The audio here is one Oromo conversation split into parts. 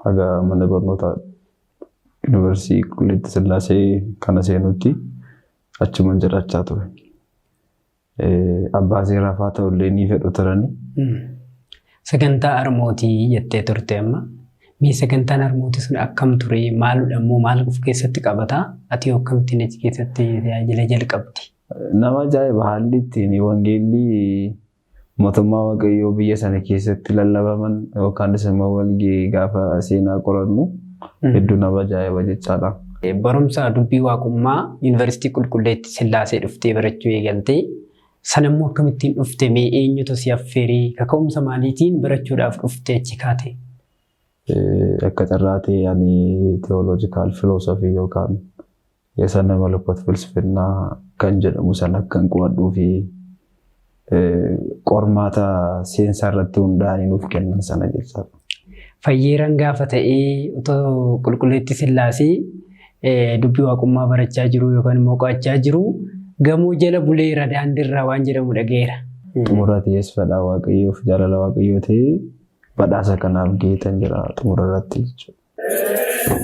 haga mana barnoota Yuunivarsiitii Qulqullittii Sillaasee kana seenutti achumaan jiraachaa ture. Abbaa seeraa fa'aa ta'ullee ni fedhu turani. Sagantaa harmootii jettee turte amma. Mee sagantaan harmootii sun akkam ture? Maaludha immoo maal of keessatti qabata? Ati akkamittiin achi keessatti tajaajila jalqabdi? Nama ajaa'iba haalli ittiin wangeelli mootummaa Waaqayyoo biyya sana keessatti lallabaman yookaan immoo walgahii gaafa seenaa qorannu hedduu nama ajaa'iba jechaadha. Barumsa dubbii waaqummaa Yuunivarsiitii Qulqullittii Sillaasee dhuftee barachuu eegaltee sana immoo akkamittiin dhufte? Mee eenyutu si affeeree kaka'umsa maaliitiin barachuudhaaf dhufte achi kaate? Akka carraatee ani theological philosophy yookaan yeesana malakot filsifannaa kan jedhamu sana akkan qo'adhuu fi qormaata seensaa irratti hundaa'anii nuuf kennan sana jechaadha. Fayyeeran gaafa ta'ee utoo Qulqullittii Sillaasee dubbii waaqummaa barachaa jiru yookaan immoo qo'achaa jiru gamoo jala buleera daandiirraa waan jedhamu dhageera. Xumura ta'es fedhaa Waaqayyoof jaalala Waaqayyoo ta'ee badhaasa kanaaf geetan jira xumura irratti jechuudha.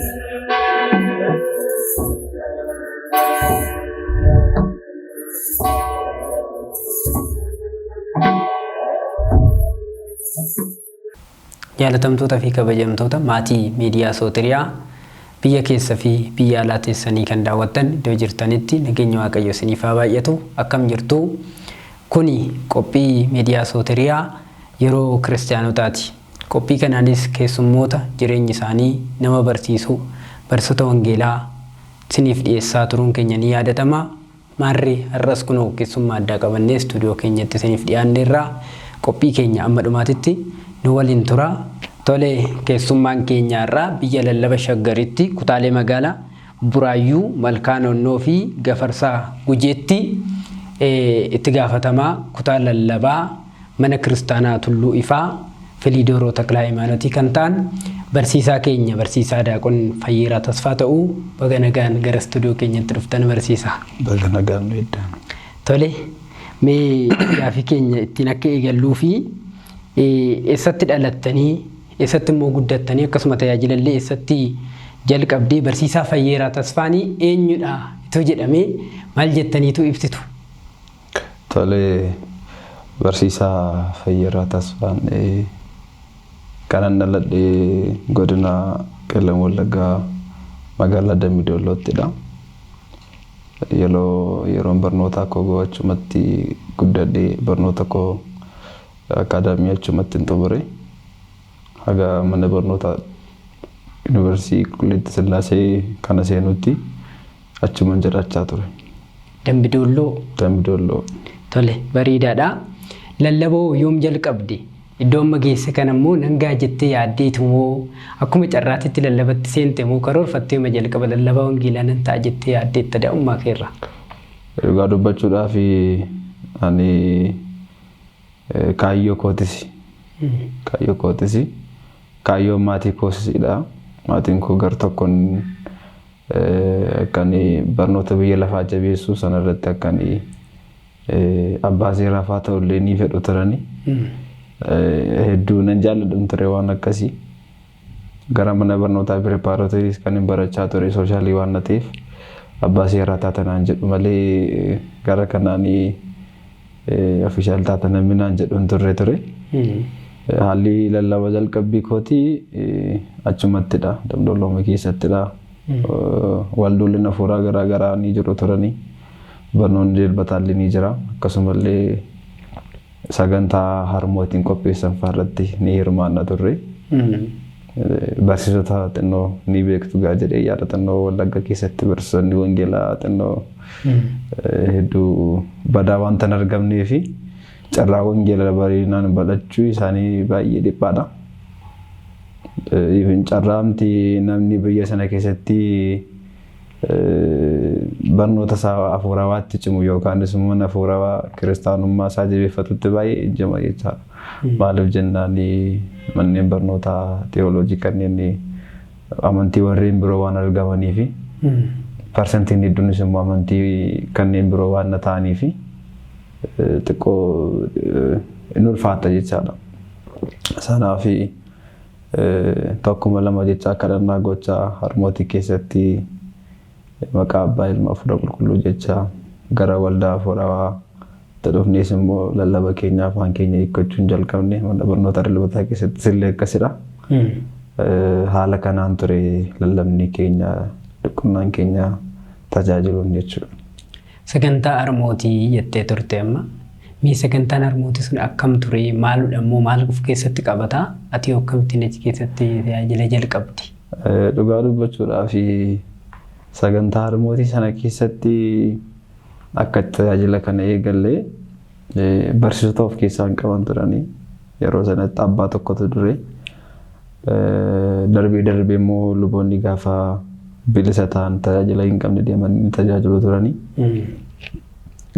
Jaalatamtoota fi kabajamtoota maatii miidiyaa Sootiriyaa biyya keessa fi biyya alaa teessanii kan daawwattan iddoo jirtanitti nageenya Waaqayyoo isiniif haa baay'atu. Akkam jirtu? Kuni qophii miidiyaa Sootiriyaa yeroo kiristaanotaati. Qophii kanaanis keessummoota jireenyi isaanii nama barsiisuu barsiisota wangeelaa isiniif dhiyeessaa turuun keenya ni yaadatama. Maarree har'as kunoo keessummaa addaa qabannee istuudiyoo keenyatti isiniif dhiyaanneerra. Qophii keenya amma dhumaatitti nu waliin tura. Tole keessummaan keenya irraa biyya lallaba Shaggaritti kutaalee magaalaa Buraayyuu, Malkaa Noonnoo fi Gafarsaa Gujeetti itti gaafatamaa kutaa lallabaa mana kiristaanaa Tulluu Ifaa Filiidooroo Taklaa Imaanotii kan ta'an barsiisaa keenya barsiisaa Daaqon Fayyeeraa Tasfaa ta'uu baga nagaan gara istuudiyoo keenyatti dhuftan barsiisaa. Baga nagaan nu eddaan. Tole mee gaaffii keenya ittiin akka eegalluu fi eessatti dhalattanii eessatti immoo guddattanii akkasuma tajaajilallee eessatti jalqabdee barsiisaa Fayyeeraa Tasfaanii eenyudha itoo jedhamee maal jettaniitu ibsitu? Tole barsiisaa Fayyeeraa Tasfaan kanan dhaladhee godina Qellem Wallaggaa magaalaa Dambidolloottidha. Yeroon barnoota koo go'achumatti guddadhee barnoota koo akaadaamii achumatti hin xumure. Haga mana barnoota Yuunivarsiitii Qulqullittii Sillaasee kana seenutti achumaan jiraachaa ture. Dambidolloo. Tole bareedaadha. Lallaboo yoom jalqabde? Iddoo amma geesse kan ammoo nangaa jettee yaaddeetu moo akkuma carraatitti lallabatti seente moo karoorfattee ma jalqaba lallabaa wangeelaa nan ta'a jettee yaaddeetta da'ummaa keerra? Dhugaa dubbachuudhaaf ani kaayyoo kootisi. Kaayyoo maatii koosisidha. Maatiin koo gar tokkoon kan barnoota biyya lafaa jabeessuu sanarratti akkan abbaa seeraa fa'aa ta'ullee ni fedhu turani. Hedduu nan jaalladhu ture waan akkasii. Gara mana barnootaa pirepaaratooris kan hin barachaa ture soshaalii waan ta'eef abbaa seeraa taatanaan jedhu malee gara kanaan ofishaal taatanan minaan jedhuun turre. Haalli lallaba jalqabbii kootii achumattidha. Dambidolloo keessattidha. Waldoolleen hafuuraa garaa garaa ni jiru turanii. Barnoonni dilbataallee ni jira. Akkasumallee sagantaa harmootiin qopheessan fa'aarratti ni hirmaanna turre. Barsiisota xinnoo ni beektu gaa jedhee yaada xinnoo Wallagga keessatti barsiisonni wangeelaa xinnoo hedduu badaa wanta hin argamnee fi carraa wangeelaa bareedinaan bal'achuu isaanii baay'ee dhiphaadha. Carraamti namni biyya sana keessatti barnoota isaa hafuurawaatti cimu yookaan immoo hafuurawaa kiristaanummaa isaa jabeeffatutti baay'ee ijjama jechaadha. Maaliif jennaan manneen barnootaa teewooloojii kanneen amantii warreen biroo waan argamanii fi parsantiin hedduunis immoo amantii kanneen biroo waan ta'anii fi xiqqoo hin ulfaata jechaadha. Sanaaf tokkuma lama jecha kadhannaa gochaa harmootii keessatti maqaa abbaa ilmaa fuudha qulqulluu jecha gara waldaa fuudhaa dhufnees immoo lallaba keenya afaan keenya hiikkachuun jalqabne mana barnoota dhalootaa keessatti sillee akkasidha. Haala kanaan ture lallabni keenya dhukkubnaan keenya tajaajiluun jechuudha. Sagantaa harmootii jettee turte amma mee sagantaan harmootii sun akkam ture maaludha immoo maal of keessatti qabata ati akkamittiin achi keessatti tajaajila jalqabdi? Dhugaa dubbachuudhaaf sagantaa harmootii sana keessatti akka tajaajila kana eegallee barsiisota of keessaa hin qaban turanii yeroo sanatti abbaa tokkotu ture. Darbee immoo luboonni gaafa bilisa ta'an tajaajila hin qabne deemanii tajaajilu turanii.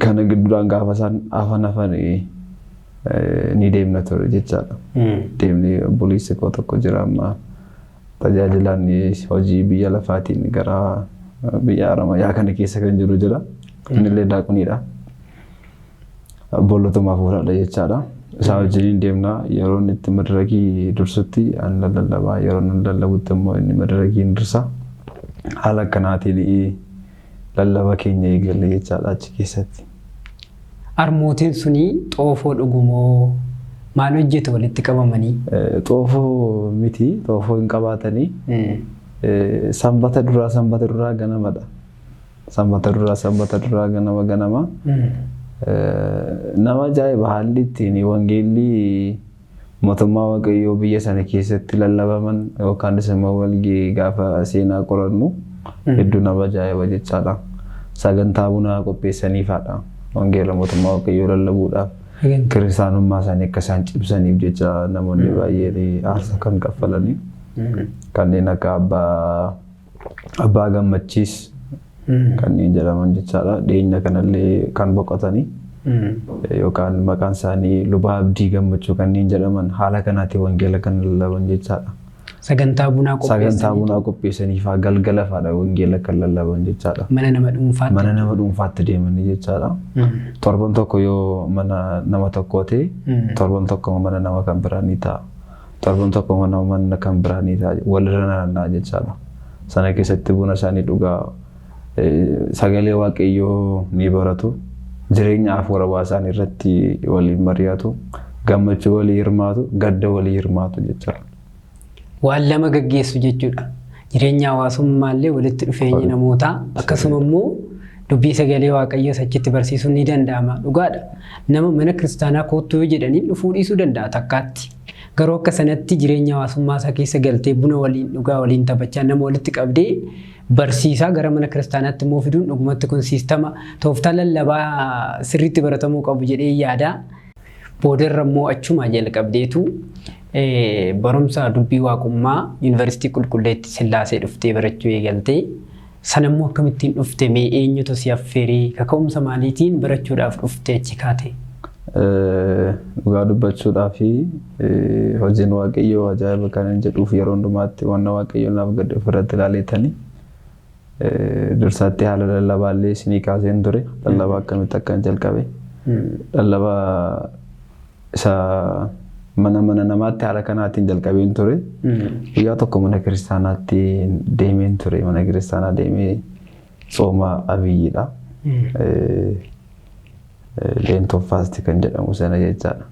Kana gidduudhaan gaafa isaan hafan ni deemna ture jechaadha. Deemnee obboleessi koo tokko jira amma tajaajilaan hojii biyya lafaatiin gara biyya Haramaayaa kana keessa kan jiru jira. Innillee daaquniidha. Bollotumaaf fuudhaadha jechaadha. Isaa wajjin deemna yeroo inni itti madarakii dursutti an lallabaa yeroo inni lallabutti immoo inni madarakii dursa. Haala akkanaatiin lallaba keenya eegalle jechaadha achi keessatti. Harmootiin suni xoofoo dhugumoo maal hojjetu walitti qabamanii? Xoofoo miti xoofoo hin qabaatanii sanbata duraa ganamadha. Sanbata duraa ganama. Nama ajaa'iba haalli ittiin wangeelli mootummaa Waaqayyoo biyya sana keessatti lallabaman yookaan immoo walgahii gaafa seenaa qorannu hedduu nama ajaa'iba jechaadha. Sagantaa bunaa qopheessaniifadha. Wangeela mootummaa Waaqayyoo lallabuudhaaf kiristaanummaa isaanii akka isaan cimsaniif jecha namoonni baay'een aarsaa kan kaffalanii kanneen akka abbaa gammachiis kanneen jedhaman jechaadha. Dhiyeenya kanallee kan boqotanii yookaan maqaan isaanii luba abdii gammachuu kanneen jedhaman haala kanaatiin wangeela kan lallaban jechaadha. Sagantaa bunaa qopheessaniif galgala faadha wangeela kan lallaban jechaadha. Mana nama dhuunfaatti deemanii jechaadha. Torban tokko yoo mana nama tokkoo ta'e torban tokko mana nama kan biraanii ta'a. Torban tokko mana kan biraanii ta'a walirra naannaa jechaadha. Sana keessatti buna isaanii dhugaa sagalee Waaqayyoo ni baratu. Jireenya hafuura baasaan irratti waliin mari'atu. Gammachuu walii hirmaatu, gadda walii hirmaatu jechuudha. Waan lama gaggeessu jechuudha. Jireenya hawaasummaallee walitti dhufeenya namootaa akkasuma immoo dubbii sagalee Waaqayyoo achitti barsiisuun ni danda'ama. Dhugaadha. Nama mana kiristaanaa koottuu yoo jedhanii dhufuu dhiisuu danda'a takkaatti. Garuu akka sanatti jireenya hawaasummaa isaa keessa galtee buna waliin dhugaa waliin taphachaa nama walitti qabdee barsiisaa gara mana kiristaanaatti immoo fiduun dhugumatti kun siistama tooftaa lallabaa sirriitti baratamuu qabu jedhee yaada. Boodarra immoo achuma jalqabdeetu barumsa dubbii waaqummaa yuunivarsiitii Qulqulleetti Sillaasee dhuftee barachuu eegaltee sana immoo akkamittiin dhufte mee eenyutu si affeeree kaka'umsa maaliitiin barachuudhaaf dhufte achi kaate? Dhugaa dubbachuudhaaf hojiin Waaqayyoo ajaa'iba kan jedhuuf yeroo hundumaatti waan Waaqayyoon naaf gad ofirratti ilaaleetanii dursaatti haala lallabaallee isinii kaaseen ture. Lallabaa akkamitti akkan jalqabe. Lallabaa isa mana namaatti haala kanaatiin jalqabeen ture. Guyyaa tokko mana kiristaanaatti deemeen ture. Mana kiristaanaa deemee tsooma abiyyiidha. Leentoffaasti kan jedhamu sana jechaadha.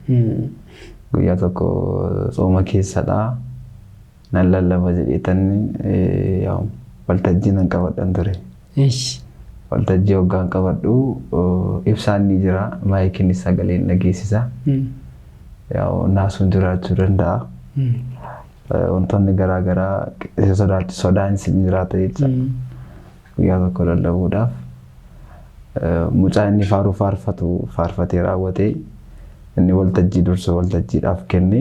Guyyaa tokko tsooma keessadha. Nan lallaba jedheetan waltajjii nan qabadhan ture. Waltajjii hoggaan qabadhu ibsaan ni jira. Maayikiin sagaleen dhageessisa. Naasuun jiraachuu danda'a. Wantoonni garaagaraa sodaan isin jiraata jechaadha. Guyyaa tokko lallabuudhaaf. Mucaa inni faaruu faarfatee raawwatee inni waltajjii dursa waltajjiidhaaf kenne.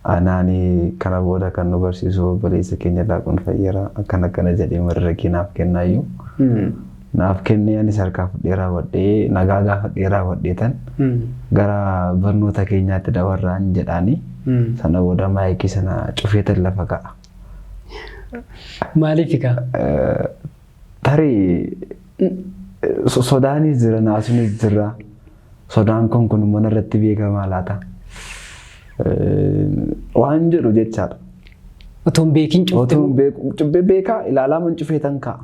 Anaani kana booda kan nu barsiisu obboleessa keenya Daaqoon Fayyeeraa akkana jedhee madarakii naaf kennaayyuu. Naaf kennee anis harkaa fudhee raawwadhee nagaa gaafadhee raawwadheetan gara barnoota keenyaatti dabarraan jedhaanii sana booda maayikii sana cufeetan lafa ka'a. Maaliif kaa? Tarii sodaanis jira naasuunis jira. Sodaan kun mana irratti beekamaa laata? waan jedhu jechaadha. Utuun beekin cubbee beekaa ilaalaa man cufeetan ka'a.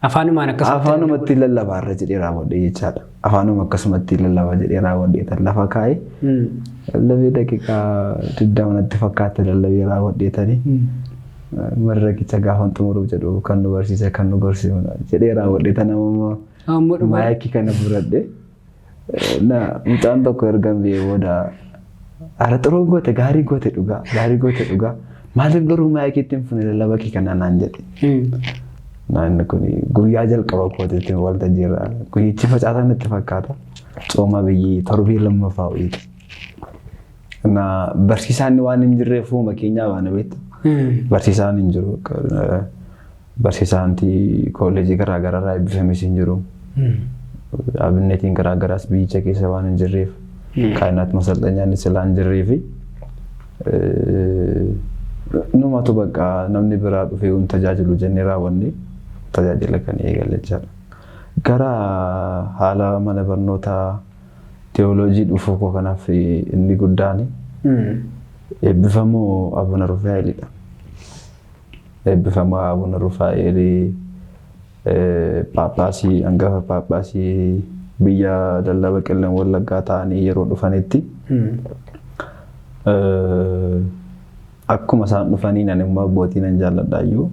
Afaanumaan akkasumatti Afaanumatti lallabaa irra jedhee raawwadhe jechaadha. Afaanuma akkasumatti lallabaa jedhee raawwadhe tan lafa kaa'ee lallabee daqiiqaa 20 natti fakkaata lallabee raawwadheetanii marraqicha gaafan xumuruuf jedhu kan nu barsiise kan nu gorsiisu jedhee raawwadhe tan amma maayikii kana fudhadhe na mucaan tokko ergan biyee booda ara xuroo goote gaarii goote dhugaa maaliif garuu maayikiitti hin fune lallaba kee kana naan jedhe. Naanni kun guyyaa jalqaba kootiitti waltajjii irraa guyyichi facaasan itti fakkaata. Cooma biyyi torbii lammaffaa ho'iiti. Barsiisaan waan hin jirreef fuuma keenyaa waan beektu. Barsiisaan hin jiru. Barsiisaan kooleejii garaagaraa irraa eebbifames hin jiru. Abinneetiin garaagaraas biyyicha keessa waan hin jirreef kaayinaat masalxanyaan silaa hin jirreefi numatu bakka namni biraa dhufee un tajaajilu jennee raawwanne tajaajila kan eegale jira. Gara haala mana barnootaa teoloojii dhufuu koo kanaaf inni guddaan eebbifamoo Abuna Rufaa'elidha. Eebbifamoo Abuna Rufaa'el Paappaasii hangafa Paappaasii biyya Dallaba Qilleen Wallaggaa ta'anii yeroo dhufanitti akkuma isaan dhufanii nan immoo abbootii nan jaalladhaayyuu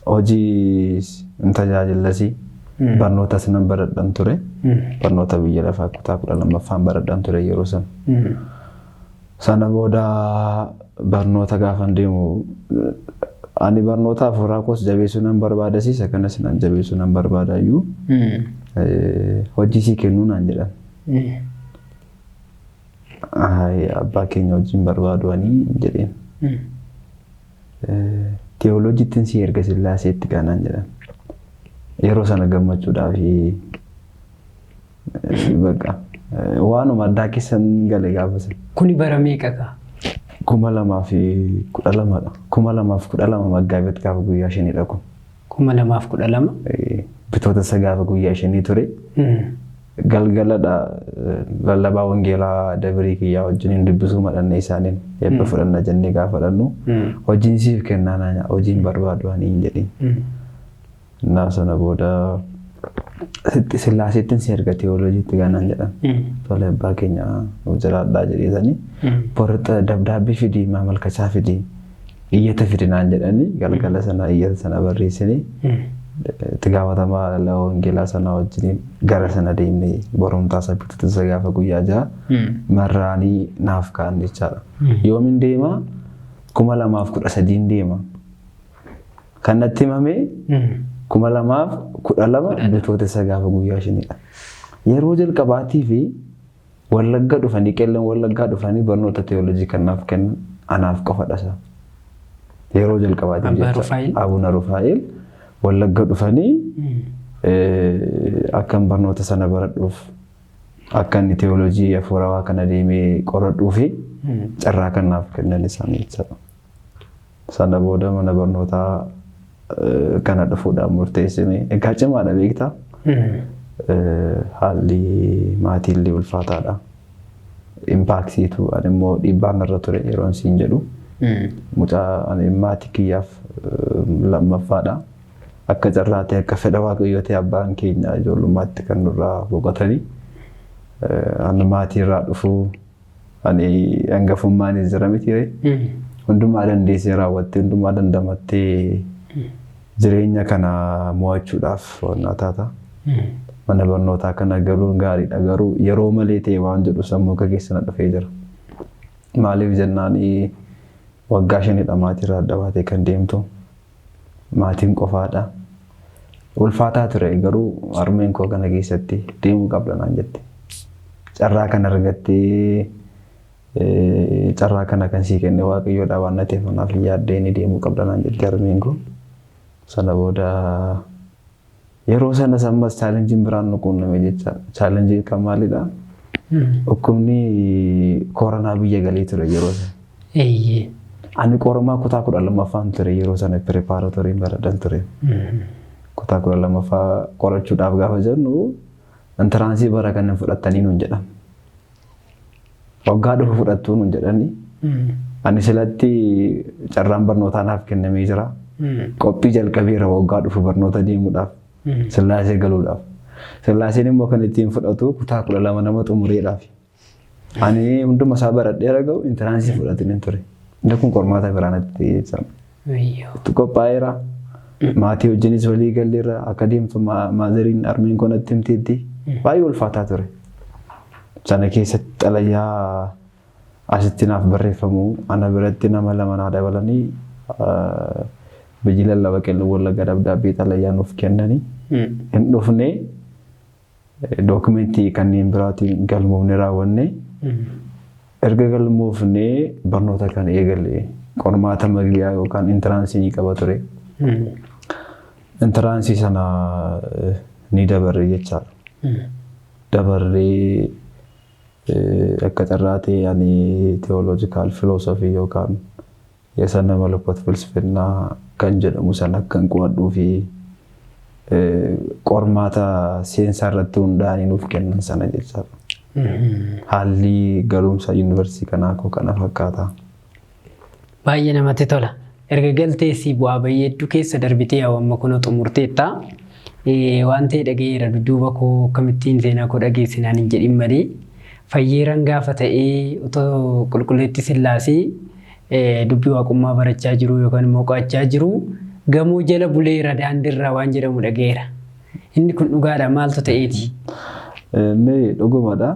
hojii hin tajaajilasi barnootas nan baradhan ture barnoota biyya lafaa kutaa 12ffaan baradhan ture yeroo sana booda barnoota gaafan deemu ani barnoota afuuraa koos jabeessuu nan barbaadasiisa kanas nan jabeessuu nan barbaadaayyuu hojii sii kennuu naan jedhan. Abbaa keenya wajjin barbaaduanii jedheen. Teoloojittiin si erga Sillaaseetti kanaan jedhan. Yeroo sana gammachuudhaaf bakka waanuma addaa keessan gale gaafasa. Kuni bara meeqa ka? 2012dha. 2012 Maggaabet gaafa guyyaa 5dha kun. 2012? Bitootessa gaafa guyyaa 5 ture. Galgaladha lallabaa wangeelaa Dabrii kiyyaa wajjin dubbisuu madhanne isaaniin eebba fudhanna jennee gaafa fudhannu hojiin siif kennaa hojiin barbaadu ani hin jedhin. Naa sana booda Sillaaseettiin si erga teoloojiitti gaanaan jedhan. Tole abbaa keenya jiraadhaa jedheetanii borota dabdaabbii fidii maamalkachaa fidii iyyata fidinaan jedhanii galgala sana iyyata sana barreessinee itti gaafatamaa wangeelaa sana wajjin gara sana deemnee borumtaa sabbitatti gaafa guyyaa 6 marraanii naaf ka'an jechaadha. Yoomin deema 2013 deema. Kan natti himame 2012 bitootessa gaafa guyyaa 5dha. Yeroo jalqabaatii fi Wallagga dhufanii Qelleen Wallaggaa dhufanii barnoota teoloojii kanaaf kennan anaaf qofadha. Yeroo jalqabaatii jecha Abuna Rufaa'el Wallagga dhufanii akkan barnoota sana baradhuuf akkan teoloojii afuurawaa kana deemee qoradhuu fi carraa kanaaf kennan isaanii jechuudha. Sana booda mana barnootaa kana dhufuudhaan murteessine egaa cimaadha beektaa. Haalli maatiillee ulfaataadha. Impaaktiitu ani immoo dhiibbaan irra ture yeroon siin jedhu. Mucaa ani maatii kiyyaaf lammaffaadha. Akka carraatee akka fedha waaqayyootee abbaan keenya ijoollummaatti kan nurraa boqotanii ani maatii irraa dhufuu ani hangafummaanis jira miti hundumaa dandeessee raawwattee hundumaa dandamattee jireenya kana mo'achuudhaaf wannaa taata. Mana barnootaa kana galuun gaariidha garuu yeroo malee ta'e waan jedhu sammuu keessa na dhufee jira. Maaliif jennaan waggaa 5dha maatii irraa adda baatee kan deemtu. Maatiin qofaadha. Ulfaataa ture garuu harmeen koo kana keessatti deemuu qabda naan jette. Carraa kana argattee carraa kana kan sii kenne waaqayyoodha waan na ta'eef naaf yaaddee ni deemuu qabda naan jette harmeen koo. Sana booda yeroo sana sammas chaalenjiin biraan nu quunname jecha chaalenjii kan maalidha? Dhukkubni koronaa biyya galee ture yeroo sana. Ani qoramaa kutaa 12ffaan ture yeroo sana preparatorii baradhan ture. Kutaa 12ffaa qorachuudhaaf gaafa jennu intiraansii bara kana fudhattanii nuun jedhan. waggaa dhufu fudhattuu nun jedhanii ani silatti carraan barnootaa naaf kennamee jira. Qophii jalqabeera waggaa dhufu barnoota deemuudhaaf sillaasee galuudhaaf. Sillaaseen immoo kan ittiin fudhatu kutaa 12 nama xumureedhaaf. Ani hunduma isaa baradhee raga'u intiraansii fudhatin hin ture. Inni kun qormaata biraanatti jechuudha. Itti qophaa'eera. Maatii wajjinis walii galleerra akka deemtu maazariin armeen kun natti himteetti baay'ee ulfaataa ture. Sana keessatti xalayaa asitti naaf barreeffamu ana biratti nama 2 naa dabalanii biyyi lallaba qellem wallagga dabdaabbii xalayaa nuuf kennanii hin dhufne dookumentii kanneen biraatiin galmoofne raawwanne erga galmoofne barnoota kan eegalle qormaata magaliyaa yookaan intiraansii ni qaba ture. Intiraansii sana ni dabarre jechaadha. Dabarree akka carraatee ani theological philosophy yookaan yesanna malakot filsifannaa kan jedhamu sana akkan qo'adhuu fi qormaata seensaa irratti hundaa'anii nuuf kennan sana jechaadha. Haalli galumsa yuunivarsiitii kanaa koo kana fakkaata. Baay'ee namatti tola. Erga galteessii bu'aa baay'ee hedduu keessa darbitee hawwamma kun xumurteetta. Waan ta'e dhageera dudduuba koo akkamittiin seenaa koo dhageessinaan hin jedhin malee fayyeeran gaafa ta'ee otoo qulqulleetti sillaasee dubbii waaqummaa barachaa jiru yookaan immoo qo'achaa jiru gamoo jala buleera daandiirraa waan jedhamu dhageera. Inni kun dhugaadha maaltu ta'eeti? Inni dhugumadha.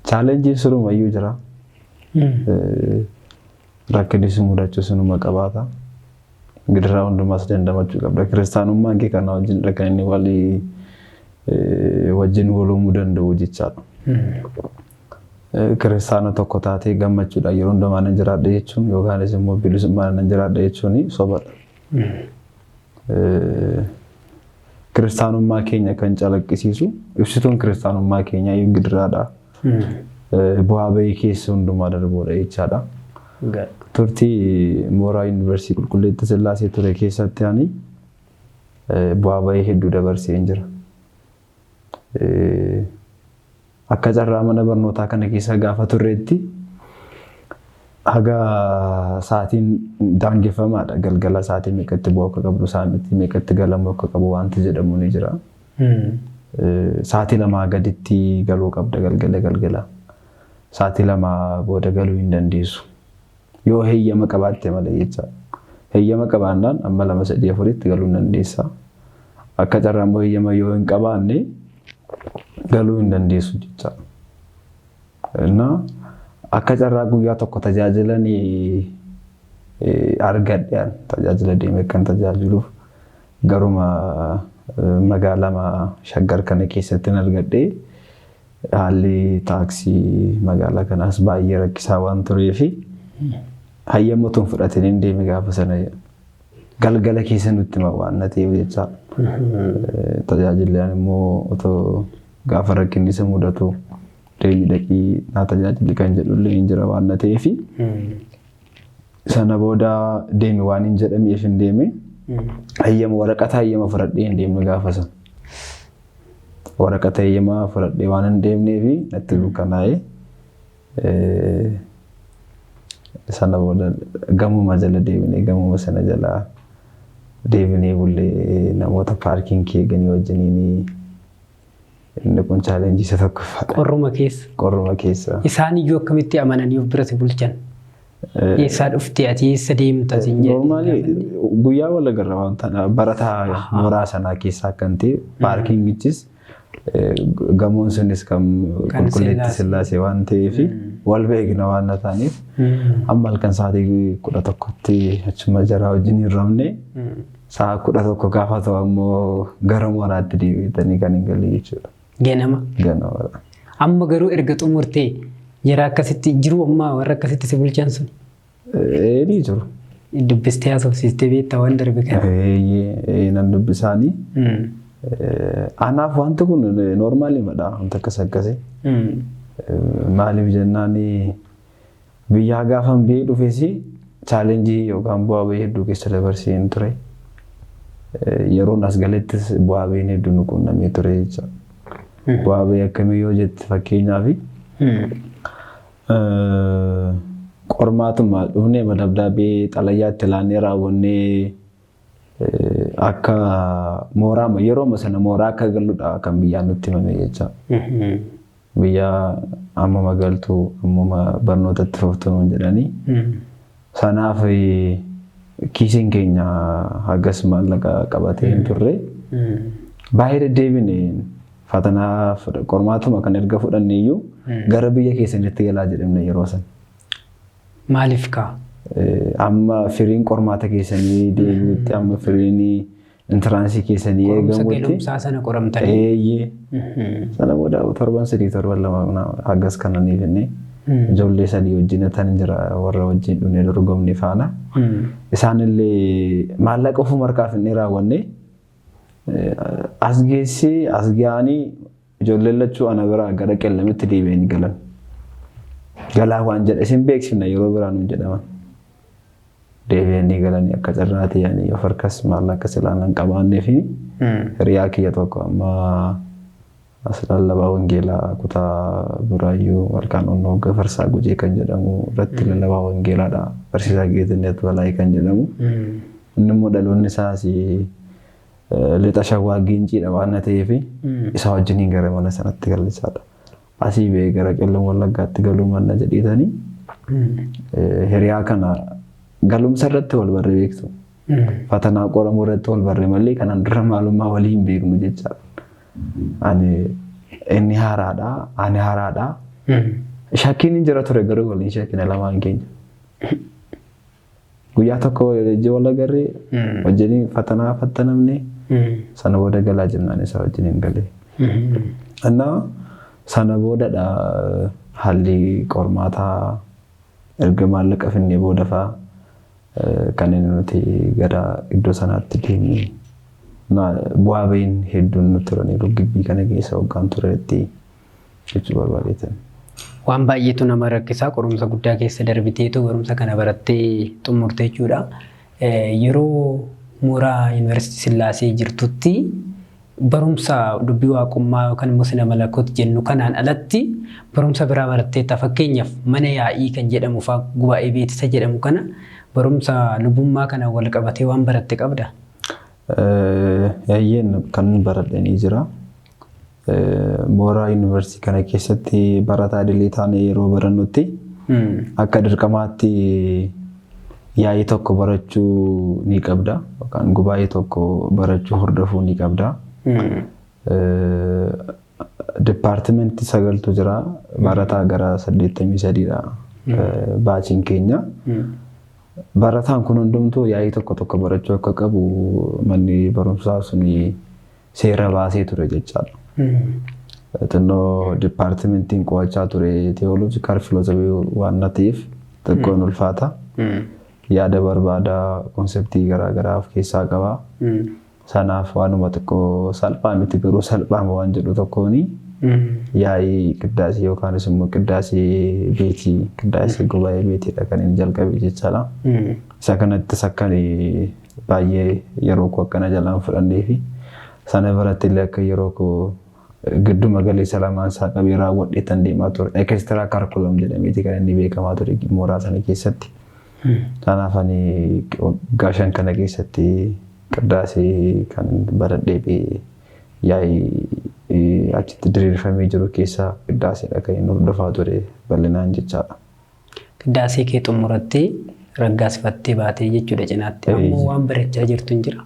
Chaalenjiin sirumayyuu jira. Rakkinis mudachuu sinuma qabaata. Gidiraa hundumaas dandamachuu qabda. Kiristaanummaan kee kana wajjin kan inni wajjin walumuu danda'u jechaadha. Kiristaana tokko taatee gammachuudhaan yeroo hundumaa nan jiraadha jechuun yookaanis immoo bilisummaan nan jiraadha jechuun sobadha. Kiristaanummaa keenya kan calaqqisiisu ibsituun kiristaanummaa keenyaa gidiraadha. Bu'aa bahii keessa hundumaa darbuudha jechaadha. Turtii mooraa yuunivarsiitii qulqulleetti sillaasee ture keessatti ani bu'aa bahii hedduu dabarsee hin jira. Akka carraa mana barnootaa kana keessa gaafa turreetti haga sa'aatiin daangeffamaadha. Galgala sa'aatii meeqatti bu'aa akka qabdu sa'aatii meeqatti galamu akka qabu wanti jedhamu ni jira. Sa'aatii 2 gaditti galuu qabda galgala. Sa'aatii 2 booda galuu hin dandeessu. Yoo heeyyama qabaatte malee jecha. Heeyyama qabaannaan amma 2 3 4tti galuu hin dandeessa. Akka carraa immoo heeyyama yoo hin qabaanne galuu hin dandeessu jecha. Akka carraa guyyaa tokko tajaajilan argadhe tajaajila deemee kan tajaajiluuf garuma magaalaa Shaggar kana keessatti argadhe haalli taaksii magaalaa kanaas baay'ee rakkisaa waan tureef hayyama tun fudhatee hin deeme gaafa sana galgala keessa nutti waan ta'eef jecha. Tajaajilaan immoo otoo gaafa rakkinni isa mudatu dhaqii na tajaajili kan jedhullee hin jira waan ta'eef sana booda deemi waan hin jedhameef hin deeme hayyama waraqata hayyama fudhadhee hin deemne gaafa sana. Waraqata hayyama fudhadhee waan hin deemneef natti dukkanaa'ee sana booda gamuma jala deebinee gamuma sana jala deebinee bullee namoota paarkiingii eeganii wajjiniin inni kun chaalenjii isa tokkoffaadha. Qorruma keessa. Isaan iyyuu akkamitti amananii of bira si bulchan? Eessaa dhuftee ati eessa deemta siin jedhee? Normaalii guyyaa wal agarra wanta barataa mooraa sanaa keessaa kan ta'e paarkiingichis gamoon sunis kan qulqulleetti sillaasee waan ta'eef wal beekna waan ta'aniif amma halkan sa'aatii 11tti achuma jaraa wajjin hin ramne sa'a 11 gaafa ta'u ammoo gara mooraatti deebi'anii kan hin galle jechuudha. Ganama. Amma garuu erga xumurtee jara akkasitti jiru amma warra akkasitti si bulchan sun. Ni jiru. Dubbistee haasofsiistee beektaa waan darbe kana. Nan dubbisaanii. Anaaf wanti kun noormaali madha wanta akkasii. Maaliif jennaan biyyaa gaafa biyya dhufees chaalenjii yookaan bu'aa bahii hedduu keessa dabarsee hin ture. Yeroon as galettis bu'aa bahii hedduu nu quunnamee ture jechuudha. bu'aa bahii akkamii yoo jette fakkeenyaaf qormaatuma dhufnee dabdaabee xalayaatti ilaannee raawwannee akka mooraa yeroo sana mooraa akka galluudha kan biyyaan nutti himame jecha. Biyya amma magaltuu amma barnootatti fuftuun jedhanii sanaaf kiisiin keenya hagas maallaqa qabatee hin turre baay'ee deddeebine fatanaa qormaatuma kan erga fudhanne iyyuu gara biyya keessanitti galaa jedhamne yeroo san. Maaliif kaa? Amma firiin qormaata keessanii deebi'utti amma firiin intiraansii keessanii eegamutti. Qorumsa sana qoramtanii. Sana booda torban 3 hagas kananii finne ijoollee sadii wajjin tan jira warra wajjin dhufnee dorgomne faana. Isaanillee maallaqa ofuma harkaa finne raawwanne as geessee as ga'anii ijoolleen lachuu ana biraa gara qellamitti deebi'anii galan. Galaa waan jedhe isin beeksifna yeroo biraan hin jedhaman. Deebi'anii galanii akka carraati yaanii of harkas maallaqa silaan hin qabaannee fi hiriyaa kiyya tokko amma as lallabaa wangeelaa kutaa Buraayyuu Malkaan Onnoo Gafarsaa Gujee kan jedhamu irratti lallabaa wangeelaadha. Barsiisaa Geetinet Balaayii kan jedhamu. Inni immoo dhaloonni isaas lixa Shawaa Giinciidha waan ta'eef isa wajjiniin gara mana sanatti gallisaadha. Asii bee gara Qellem Wallaggaatti galuu manna jedhiitanii hiriyaa kana galumsa irratti wal barre beektu. Fatanaa qoramuu irratti wal barre malee kanaan dura maalummaa walii hin beeknu jechaadha. Ani inni haaraadha, ani haaraadha. Shakkiin hin jira ture garuu waliin shakkina lamaan keenya. Guyyaa tokko wal agarree wajjiniin fatanaa fattanamne sana booda galaa jennaan isa wajjiniin galee. Annaa sana boodadha haalli qormaataa erga maallaqa finnee booda fa'aa kan inni nuti gara iddoo sanaatti deemnee bu'aa bahiin hedduun nutti turaniiru gibbii kana keessa waggaan turetti jechuu barbaadeetan. Waan baay'eetu nama rakkisaa qorumsa guddaa keessa darbiteetu barumsa kana barattee xumurtee jechuudha. Yeroo mooraa Yuunivarsiitii Sillaasee jirtutti barumsa dubbii waaqummaa yookaan immoo sina malakooti jennu kanaan alatti barumsa biraa baratteetta. Fakkeenyaaf mana yaa'ii kan jedhamu fa'aa gubaa'ee beeksisa jedhamu kana barumsa lubummaa kana wal qabatee waan baratte qabda. Yaayyeen kan baradhanii jira. Mooraa Yuunivarsiitii kana keessatti barataa idilee taane yeroo barannutti akka dirqamaatti yaa'ii tokko barachuu ni qabda yookaan gubaa'ee tokko barachuu hordofuu ni qabda. Departimentii 9tu jira barataa gara 83dha baachiin keenya. Barataan kun hundumtuu yaa'ii tokko barachuu akka qabu manni barumsaa suni seera baasee ture jechaadha. Xinnoo departimentiin qo'achaa ture teoloojikaal filoozofii waan ta'eef xiqqoon ulfaata. Yaada barbaada konseptii garaagaraa of keessaa qaba. Sanaaf waanuma xiqqoo salphaa miti garuu salphaama waan jedhu tokkooni yaa'ii qiddaasii yookaanis immoo qiddaasii beetii qiddaasii gubaa'ee beetiidha kan inni jalqabe jechaadha. Isa kanattis akkan baay'ee yeroo koo akkana jalaan fudhannee fi sana biratti illee akka yeroo koo gidduma galeessa lamaan isaa qabee raawwadheetan deemaa ture. Ekstiraa kaarkulam jedhameeti kan inni beekamaa ture mooraa sana keessatti. Kanaaf ani gaashan kana keessatti qiddaasii kan baradhee yaa'ii achitti diriirfamee jiru keessaa qiddaasiidha kan inni hordofaa ture bal'inaan jechaadha. Qiddaasii kee xumurattee raggaasifattee baatee jechuudha cinaatti. Ammoo waan barachaa jirtu hin jira.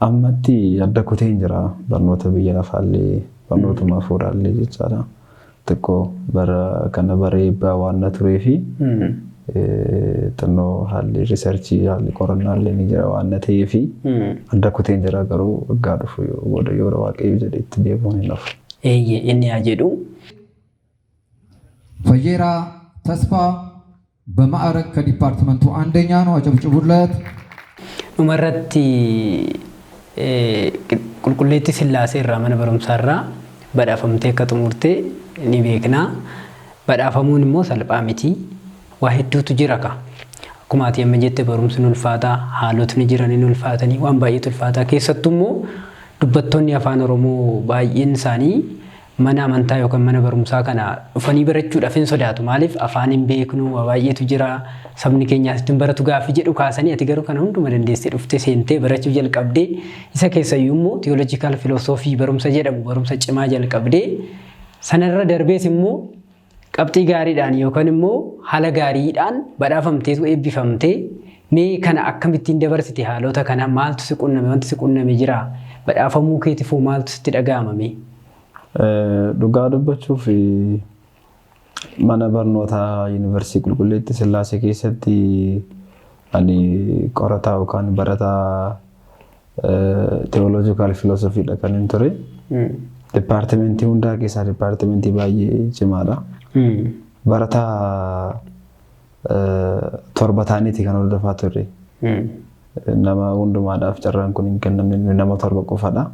Ammatti adda kutee hin jira barnoota biyya lafaallee barnootuma hafuuraallee jechaadha. Xiqqoo bara kana bara eebbaa waan turee fi xinnoo haalli riisarchii haalli qorannaallee ni jira waan ta'ee fi adda kutee hin jira garuu waggaa dhufu booda yoo waaqayyo jedhe itti deebi'uun hin hafu. Inni yaa jedhu ፈየራ ተስፋ በማዕረግ ከዲፓርትመንቱ አንደኛ ነው። አጨብጭቡለት። dhumarratti qulqulleetti Sillaasee irraa mana barumsaa irraa badhaafamtee akka xumurtee ni beekna. Badhaafamuun immoo salphaa miti. Waa hedduutu jira ka. Akkuma ati amma jette barumsi ni ulfaataa, haalotni jiran ni ulfaatanii waan baay'eetu ulfaataa. Keessattuu immoo dubbattoonni afaan Oromoo baay'een isaanii mana amantaa yookaan mana barumsaa kana dhufanii barachuudhaaf hin sodaatu. Maaliif afaan hin beeknu baay'eetu jira sabni keenyaas ittiin baratu gaaffii jedhu kaasanii ati garuu kana hunduma dandeessee dhuftee seentee barachuu jalqabdee isa keessayyuu immoo theological philosophy barumsa jedhamu barumsa cimaa jalqabdee sanarra darbees immoo qabxii gaariidhaan yookaan immoo haala gaariidhaan badhaafamteetu eebbifamtee mee kana akkamittiin dabarsite haalota kana maaltu si qunname wanti si qunname jira badhaafamuu keetiifuu maaltu sitti dhaga'amame? Dhugaa dubbachuuf mana barnootaa yuunivarsiitii Qulqulleetti Sillaasee keessatti ani qorataa yookaan barataa theological philosophy dha kan hin ture. Departimentii hundaa keessaa departimentii baay'ee cimaadha. Barataa torba taaniiti kan hordofaa turre. Nama hundumaadhaaf carraan kun hin kennamne nama torba qofadha.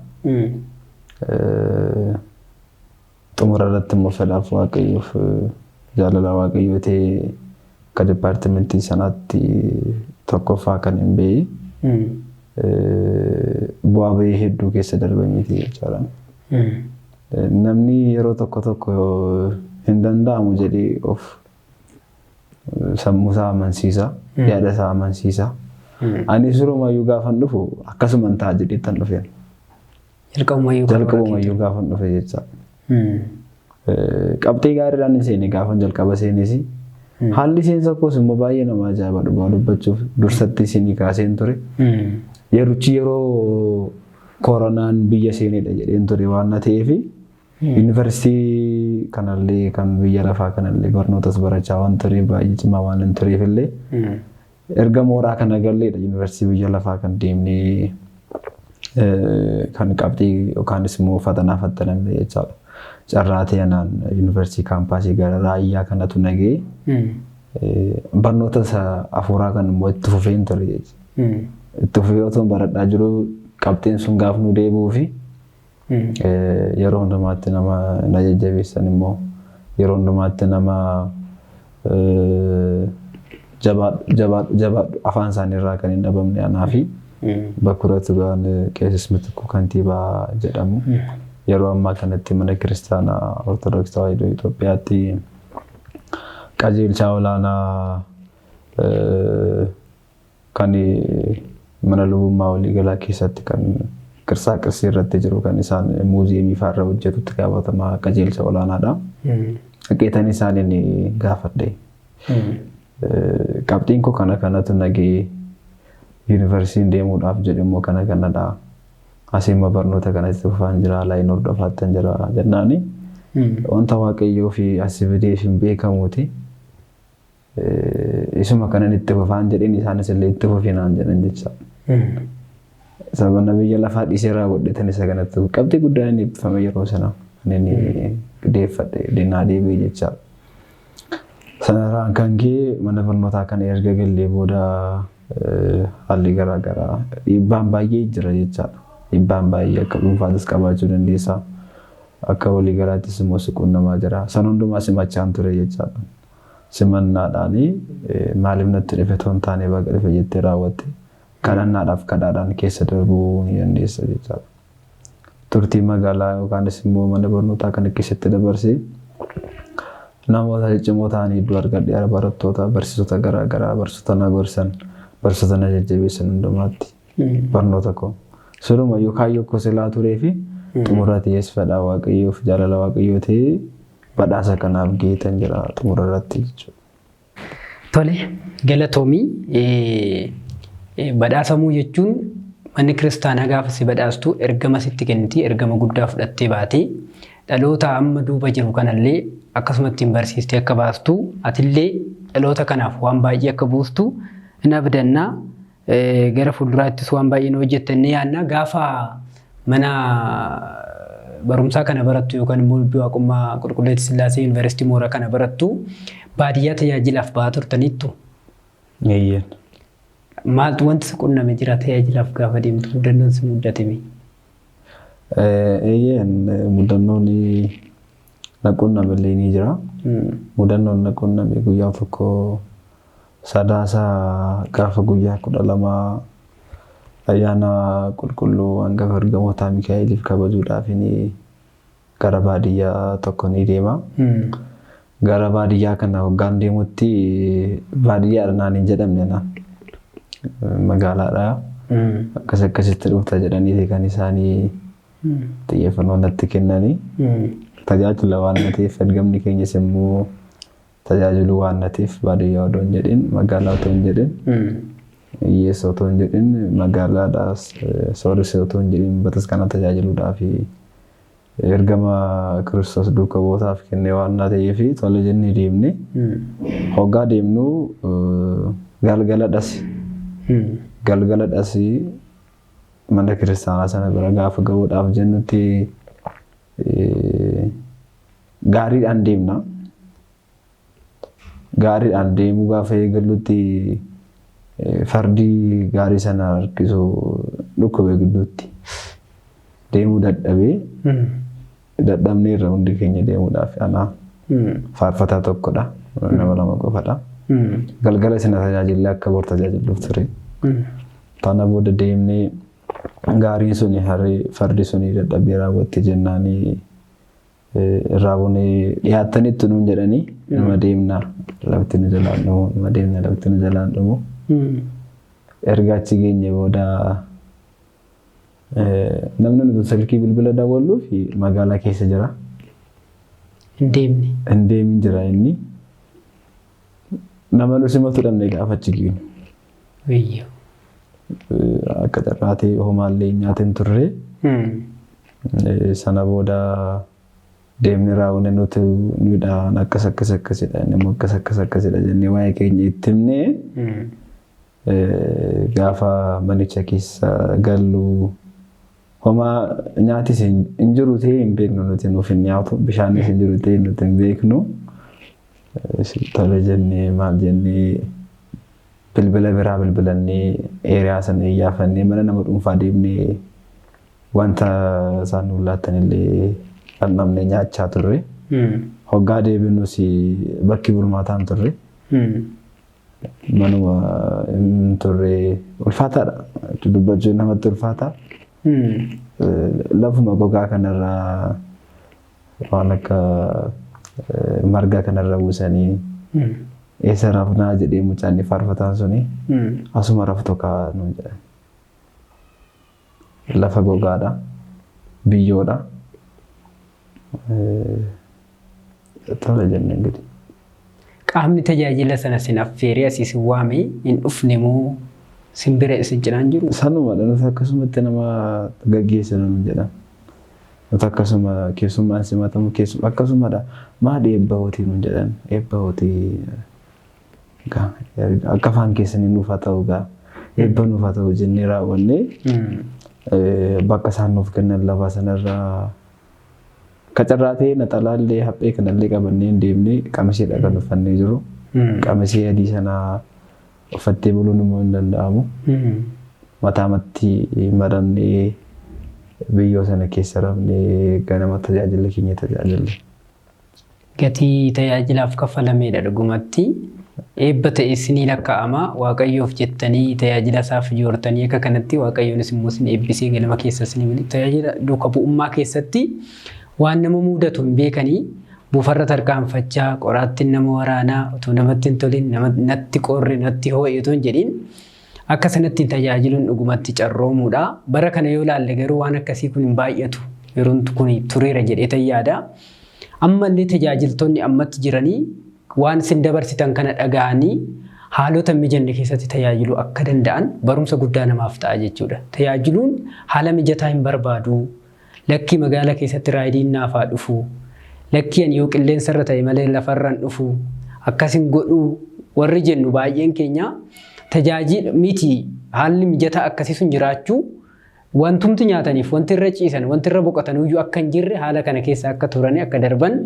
Xumura irratti immoo fedhaaf waaqayyoof jaalala waaqayyoo ta'ee akka departimentii sanaatti tokkoffaa kan hin beeyi. Bu'aa bahii hedduu keessa darbamiiti jechuudha. Namni yeroo tokko hin danda'amu jedhee of sammuusaa amansiisa, yaadasaa amansiisa. Ani surumaayyuu gaafan dhufu akkasuman ta'a jedhee tan dhufeen. Jalqabumayyuu gaafan dhufe jecha. Qabxii gaariidhaan hin seene gaafan jalqaba seenes. Haalli seensa koos immoo baay'ee nama ajaa'iba dhugaa dubbachuuf dursatti isinii kaaseen ture. Yeroo koronaan biyya seenedha jedheen ture waan na ta'eef yuunivarsiitii kanallee kan biyya lafaa kanallee barnootas barachaa waan ture baay'ee cimaa waan hin tureef illee erga mooraa kana galleedha yuunivarsiitii biyya lafaa kan deemnee kan qabxii yookaanis immoo fatanaa fattanamne jechaadha. Carraa ta'anaan yuunivarsiitii kaampaasii gara raayyaa kanatu nagee barnoota afuuraa kan immoo itti fufeen ture jechuudha. Itti fufee otoo baradhaa jiru qabxiin sun gaaf nu deebi'uu fi yeroo hundumaatti nama na jajjabeessan immoo yeroo hundumaatti nama jabaadhu afaan isaaniirraa kan hin dhabamne anaa fi Bakkuratu gaan Qeesis Mitikuu kantiibaa jedhamu. Yeroo ammaa kanatti mana kiristaanaa Ortodoksii Tawaahidoo Itoophiyaatti qajeelchaa olaanaa kan mana lubummaa waliigalaa keessatti kan qirsaa qirsii irratti jiru kan isaan muuziyeemii faarra hojjetutti gaafatamaa qajeelcha olaanaadha. Haqeetan isaaniin gaafadhe. Qabxiin koo kana kanatu nagee yuunivarsiitiin deemuudhaaf jedhamu kana kanadha. Aseema barnoota kanatti fufaan jira laayin hordofaattan jira jennaani. Wanta waaqayyoo fi asibideef hin beekamuuti. Isuma kanan itti fufaan jedhin isaanis illee itti fufinaan jedhan jecha. Sababna biyya lafaa dhiisee raawwadhetan isa kanatti qabxii guddaan inni eebbifame yeroo sana inni deeffadhe dinnaa deebi'e jecha. Sanarraan kan ka'e mana barnootaa kana erga gallee booda haalli garaagaraa dhiibbaan baay'ee jira jechaadha. Dhiibbaan baay'ee akka dhuunfaatis qabaachuu dandeessa. Akka waliigalaattis immoo siqunnamaa jira. San hundumaa simachaan ture jechaadha. Simannaadhaanii maaliif natti dhufe toon taanee baga dhufe jettee raawwatte kadhannaadhaaf kadhaadhaan keessa darbuu ni dandeessa jechaadha. Turtii magaalaa yookaanis immoo mana barnootaa kana keessatti dabarsee namoota ciccimoo ta'anii iddoo argadhee barattoota barsiisota garaagaraa barsiisota na gorsan barsiisota na jajjabeessan hundumaatti barnoota koo. Suruma yookaan yokkoo silaa turee fi xumura ta'es fedhaa waaqayyoof jaalala waaqayyoo ta'ee badhaasa kanaaf geetan jira xumura irratti jechuudha. Tole galatoomii badhaasamuu jechuun manni kiristaanaa gaafa si badhaastu ergama sitti kenniti ergama guddaa fudhattee baatee dhaloota amma duuba jiru kanallee akkasuma ittiin barsiistee akka baastu atillee dhaloota kanaaf waan baay'ee akka buustu hin abdannaa gara fuulduraattis waan baay'ee hojjettanii yaadna gaafa mana barumsaa kana barattu yookaan immoo Waaqummaa Qulqulleetti Sillaasee Yuunivarsiitii Mooraa kana barattu baadiyyaa tajaajilaaf ba'aa turtaniittu. Eeyyeen. Maaltu wanti qunname jira tajaajilaaf gaafa deemtu mudannoon si mudatame? Eeyyeen mudannoon na qunname ni jira. Mudannoon na qunname guyyaa tokko Sadaasa gaafa guyyaa 12 ayyaana qulqulluu hangafa ergamootaa Mikaa'eliif kabajuudhaaf gara baadiyyaa tokko ni deema. Gara baadiyyaa kana hoggaan deemutti baadiyyaa naan hin jedhamne na magaalaadha. Akkasitti dhufta jedhanii kan isaanii xiyyeeffannoo natti kennanii tajaajila waan ta'eef ergamni keenyas immoo tajaajilu waan ta'eef baadiyyaa odoo hin jedhin magaalaa odoo hin jedhin hiyyeessa otoo hin jedhin magaalaadhaas sooressa otoo hin jedhin bataskaana tajaajiluudhaaf ergama Kiristoos duukaa bu'uudhaaf kennee waan ta'eef tola jennee deemne hoggaa deemnu galgaladhas mana kiristaanaa sana bira gaafa ga'uudhaaf jennutti gaariidhaan deemna. Gaariidhaan deemuu gaafa eegallutti fardi gaarii sana harkisu dhukkubee gidduutti deemuu dadhabnee irra hundi keenya deemuudhaaf anaa faarfataa tokkodha. Nama lama qofadha. Galgala sana tajaajillee akka bor tajaajiluuf ture. Tana booda deemnee gaariin suni fardi suni dadhabee raawwatte jennaanii irraa bunee dhiyaattanitti nuun jedhanii nama deemnaa lafti nu jalaan dhumu nama deemnaa lafti nu jalaan dhumu. Erga achi geenye booda namni nuti silkii bilbila daawwalluuf magaalaa keessa jira. Hin deemin jira inni. Nama nu simatu dhabnee gaafa achi geenyu. Akka carraatee homaallee nyaatiin turre. Sana booda deemni raawwanne nuti nudhaan akkasidha inni immoo akkasidha jennee waa'ee keenya itti himnee gaafa manicha keessa gallu homaa nyaatis hin jiru ta'ee hin beeknu nuti nuuf hin nyaatu bishaanis hin jiru ta'ee nuti hin beeknu tole jennee maal jennee bilbila biraa bilbilannee eeriyaa sana iyyaafannee mana nama dhuunfaa deemnee wanta isaan nuuf laattanillee dhandhamnee nyaachaa turre. Hoggaa deebinus bakki bulmaataan turre. Manuma turre ulfaataadha. Dubbachuun namatti ulfaata. Lafuma gogaa kanarraa waan akka margaa kanarra buusanii eessa rafnaa jedhee mucaan faarfataan suni asuma raftu kaa nuun jedhan. Lafa gogaadha. Biyyoodha. Tola jennee gadi. Qaamni tajaajila sana sin affeeree asii sin waame hin dhufne moo simbira isin cinaan jiru? Sanumadha nuti akkasumatti nama gaggeessan nuun jedhan. Nuti akkasuma keessummaan simatamu akkasumadha. Maadhi eebba hootii nuun jedhan eebba hootii akka afaan keessanii nuuf haa ta'u eebba nuuf haa ta'u jennee raawwannee bakka isaan nuuf kennan lafa sanarraa kacarraatee naxalaallee haphee kanallee qabannee deemnee qamisiidha kan uffannee jiru. Qamisii adii sana uffattee buluun immoo hin danda'amu. Mataamatti marannee biyyoo sana keessa rafnee ganama tajaajila keenya tajaajille. Gatii tajaajilaaf kaffalameedha dhugumatti. Eebba ta'e isinii lakkaa'ama waaqayyoof jettanii tajaajila isaaf joortanii akka kanatti waaqayyoonis immoo isin eebbisee ganama keessa isinii tajaajila duuka bu'ummaa keessatti waan nama mudatu hin beekanii buufarra tarkaanfachaa qoraattiin nama waraanaa utuu namatti hin tolin natti qorre natti hoo'e utuu hin jedhin akka sanatti tajaajiluun dhugumatti carroomuudha. Bara kana yoo laalle garuu waan akkasii kun hin baay'atu yeroon kun tureera jedhee yaada. Ammallee tajaajiltoonni ammatti jiranii waan isin dabarsitan kana dhaga'anii haalota mijanne keessatti tajaajiluu akka danda'an barumsa guddaa namaaf ta'a jechuudha. Tajaajiluun haala mijataa hin barbaadu. Lakkii magaalaa keessatti raayidiin naafaa dhufu. Lakkii ani yoo qilleensa irra ta'e malee lafarraan dhufu. Akkasin godhuu warri jennu baay'een keenya tajaajila miti haalli mijataa akkasii sun jiraachuu wantumti nyaataniif wanti irra ciisan wanti irra boqotan iyyuu akka hin jirre haala kana keessa akka turanii akka darban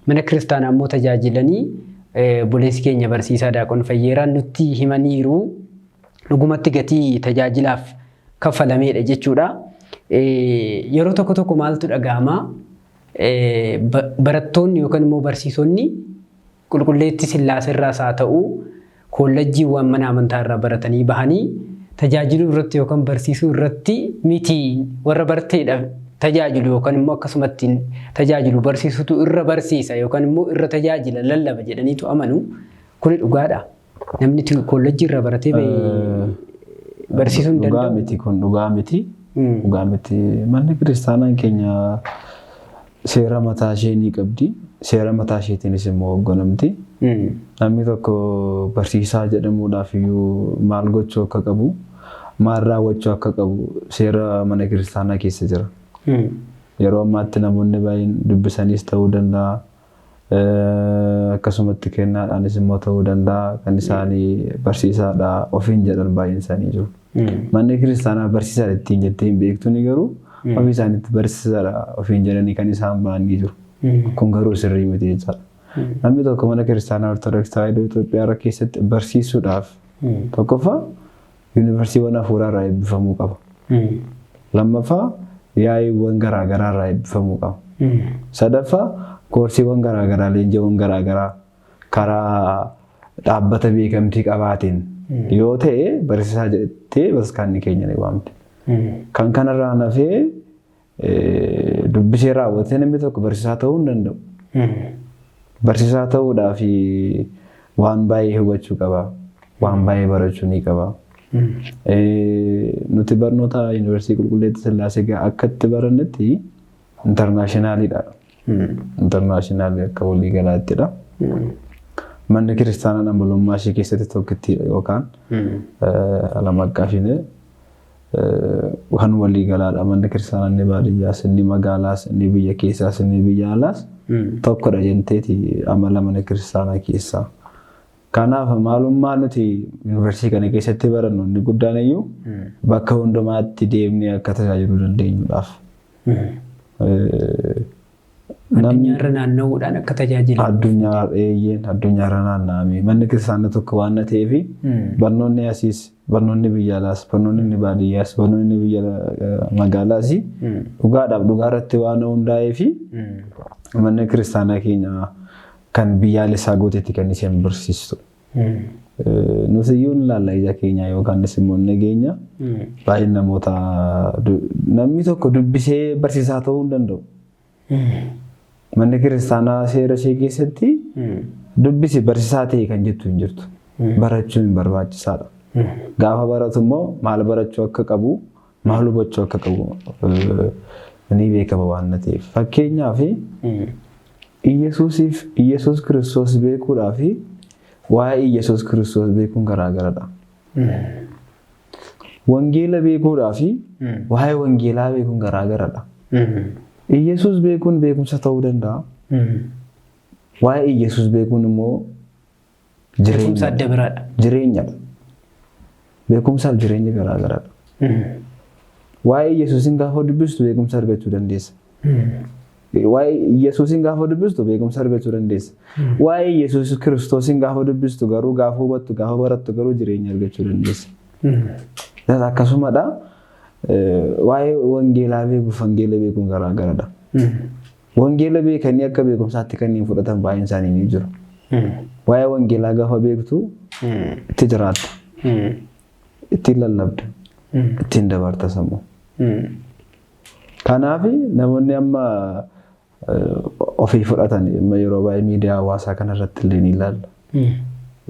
mana kiristaanaa immoo tajaajilanii buleessi keenya barsiisaa daaqon fayyeeraan nutti himaniiru dhugumatti gatii tajaajilaaf kaffalameedha jechuudha. Yeroo tokko maaltu dhaga'ama barattoonni yookaan immoo barsiisonni qulqulleetti Sillaasirraas haa ta'u kollejjiiwwan mana amantaa irraa baratanii bahanii tajaajiluu irratti yookaan barsiisuu irratti miti warra barteedha tajaajilu yookaan immoo akkasumatti tajaajilu barsiisutu irra barsiisa yookaan immoo irra tajaajila lallaba jedhaniitu amanu kuni dhugaadha. Namni koolleejjii irra baratee barsiisuun dhugaa miti kun dhugaa miti. Dhugaa miti. Manni kiristaanaa keenya seera mataa ishee ni qabdi. Seera mataa isheetiinis immoo hoogganamti. Namni tokko barsiisaa jedhamuudhaaf iyyuu maal gochuu akka qabu, maal raawwachuu akka qabu seera mana kiristaanaa keessa jira. Yeroo ammaatti namoonni baay'een dubbisanis ta'uu danda'a. Akkasumatti kennaadhaanis immoo ta'uu danda'a. Kan isaanii barsiisaadha ofiin jedhan baay'een isaanii jiru. Manni kiristaanaa barsiisaadha ittiin jettee hin beektuuni garuu ofii isaaniitti barsiisaadha ofiin jedhanii kan isaan ba'anii jiru. Kun garuu sirrii miti jechaadha. Namni tokko mana kiristaanaa Ortodoksii Tawaahidoo Itoophiyaa keessatti barsiisuudhaaf tokkoffaa yuunivarsiitiiwwan hafuuraa irraa eebbifamuu qaba. Lammaffaa yaa'iiwwan garaagaraa irraa eebbifamuu qaba. Sadaffaa koorsiiwwan garaagaraa leenjiiwwan garaagaraa karaa dhaabbata beekamtii qabaatiin yoo ta'e barsiisaa jettee bataskaanni keenya ni waamte. Kan kanarraa hafee dubbisee raawwatee namni tokko barsiisaa ta'uu hin danda'u. Barsiisaa ta'uudhaaf waan baay'ee hubachuu qaba. Waan baay'ee barachuu ni qaba. Nuti barnoota yuunivarsiitii Qulqulleettii Sillaasee akka itti barannetti intarnaashinaaliidha. Intarnaashinaali akka walii galaattidha. Manni kiristaanaa amanamummaa ishee keessatti tokkittiidha yookaan alamaqqaafine kan walii galaadha. Manni kiristaanaa inni baadiyyaas, inni magaalaas, inni biyya keessaas, inni biyya alaas tokkodha jenteeti amala mana kiristaanaa keessaa. Kanaaf maalummaa nuti yuunivarsiitii kana keessatti barannu inni guddaan iyyuu bakka hundumaatti deemnee akka tajaajiluu dandeenyuudhaaf. Addunyaarra naanna'uudhaan akka tajaajilu. Addunyaarra naanna'amee manni kiristaanaa tokko waan ta'eef barnoonni asiis, barnoonni biyya alaas, barnoonni baadiyyaas, barnoonni biyya magaalaas dhugaadhaaf dhugaa irratti waan hundaa'eef manni kiristaanaa keenya kan biyyaalessaa gootetti kan isheen barsiistu. Nuti iyyuu ilaalla ija keenya yookaan immoo nageenya baay'ee namoota namni tokko dubbisee barsiisaa ta'uu hin danda'u. Manni kiristaanaa seera ishee keessatti dubbisi barsiisaa ta'e kan jettu hin jirtu. Barachuun barbaachisaadha. Gaafa baratu immoo maal barachuu akka qabu, maal hubachuu akka qabu ni beekama waan ta'eef. Fakkeenyaaf Iyesuus Kiristoos beekuudhaaf waa'ee Iyesuus Kiristoos beekuun garaagaradha. Wangeela beekuudhaaf waa'ee wangeelaa beekuun garaagaradha. Iyesuus beekuun beekumsa ta'uu danda'a. Waa'ee Iyesuus beekuun immoo beekumsa adda biraadha. Jireenyadha. Beekumsaaf jireenya garaagaradha. Waa'ee Iyesuusin gaafa dubbistu beekumsa argachuu dandeessa. Waa'ee Iyesuusin gaafa dubbistu beekumsa argachuu dandeessa. Waa'ee Iyesuus Kiristoosin gaafa dubbistu garuu gaafa hubattu gaafa barattu garuu jireenya argachuu dandeessa. Akkasumadha waa'ee wangeelaa beekuuf wangeela beekuun garaagaradha. Wangeela beekanii akka beekumsaatti kanneen fudhatan baay'een isaanii ni jiru. Waa'ee wangeelaa gaafa beektu itti jiraatta. Ittiin lallabda. Ittiin dabarta sammuu. Kanaaf namoonni amma ofii fudhatan yeroo baay'ee miidiyaa hawaasaa kanarratti illee ni ilaalla.